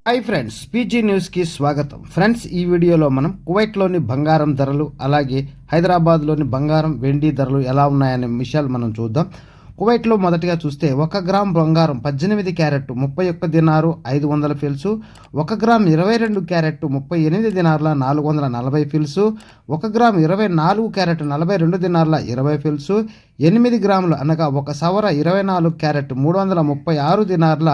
Hi friends, PG న్యూస్కి స్వాగతం. Friends, ఈ వీడియోలో మనం కువైట్లోని బంగారం ధరలు అలాగే హైదరాబాద్లోని బంగారం వెండి ధరలు ఎలా ఉన్నాయనే విషయాలు మనం చూద్దాం. కువైట్లో మొదటిగా చూస్తే 1 గ్రామ్ బంగారం 18 carrot 31 dinar 500 fils, 1 gram 22 carrot 38 దినార్ల 440 fils, 1 gram 24 carrot 42 దినార్ల 20 fils, 8 గ్రాములు అనగా 1 సవర 24 క్యారెట్ 336 దినార్ల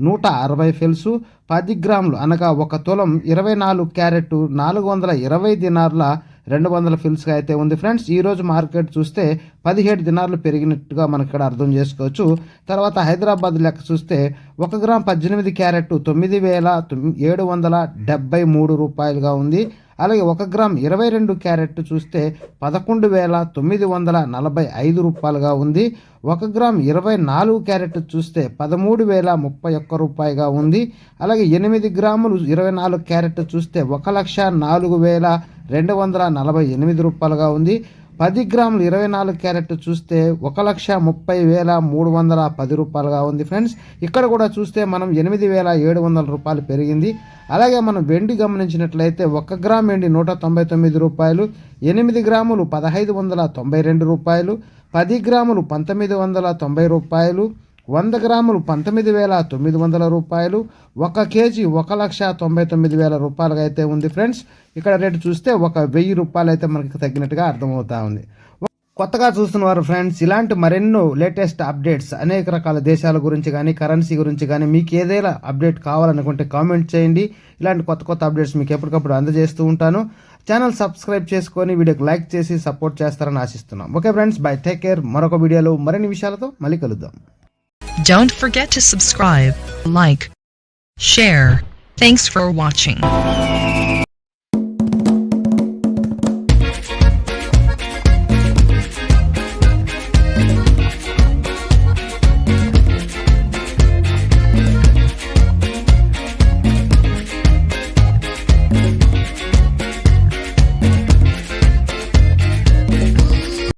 160 ఫిల్సు, 10 గ్రాములు అనగా 1 తులం 24 క్యారెట్ 420 దినార్ల 200 ఫిల్స్గా అయితే ఉంది. ఫ్రెండ్స్, ఈరోజు మార్కెట్ చూస్తే 17 దినార్లు పెరిగినట్టుగా మనకి ఇక్కడ అర్థం చేసుకోవచ్చు. తర్వాత హైదరాబాద్ లెక్క చూస్తే 1 గ్రామ్ 18 క్యారెట్ 9,773 రూపాయలుగా ఉంది. అలాగే 1 గ్రామ్ 22 క్యారెట్ చూస్తే 11,945 రూపాయలుగా ఉంది. 1 గ్రామ్ 24 క్యారెట్ చూస్తే 13,031 రూపాయగా ఉంది. అలాగే 8 గ్రాములు 24 క్యారెట్ చూస్తే 1,04,248 రూపాయలుగా ఉంది. 10 గ్రాములు 24 క్యారెట్ చూస్తే 1,30,310 రూపాయలుగా ఉంది. ఫ్రెండ్స్, ఇక్కడ కూడా చూస్తే మనం 8,700 రూపాయలు పెరిగింది. అలాగే మనం వెండి గమనించినట్లయితే 1 గ్రామ్ వెండి 199 రూపాయలు, 8 గ్రాములు 1,592 రూపాయలు, 10 గ్రాములు 1,990 రూపాయలు, 100 గ్రాములు 19,900 రూపాయలు, 1 కేజీ 1,99,000 రూపాయలుగా అయితే ఉంది. ఫ్రెండ్స్, ఇక్కడ రేటు చూస్తే 1,000 రూపాయలు అయితే మనకి తగ్గినట్టుగా అర్థమవుతా ఉంది. కొత్తగా చూస్తున్నవారు ఫ్రెండ్స్, ఇలాంటి మరెన్నో లేటెస్ట్ అప్డేట్స్ అనేక రకాల దేశాల గురించి కానీ కరెన్సీ గురించి కానీ మీకు ఏదైనా అప్డేట్ కావాలనుకుంటే కామెంట్ చేయండి. ఇలాంటి కొత్త అప్డేట్స్ మీకు ఎప్పటికప్పుడు అందజేస్తూ ఉంటాను. ఛానల్ సబ్స్క్రైబ్ చేసుకొని వీడియోకి లైక్ చేసి సపోర్ట్ చేస్తారని ఆశిస్తున్నాం. Okay friends, by, take care. మరొక వీడియోలో మరిన్ని విషయాలతో మళ్ళీ కలుద్దాం. Don't forget to subscribe, like, share. Thanks for watching.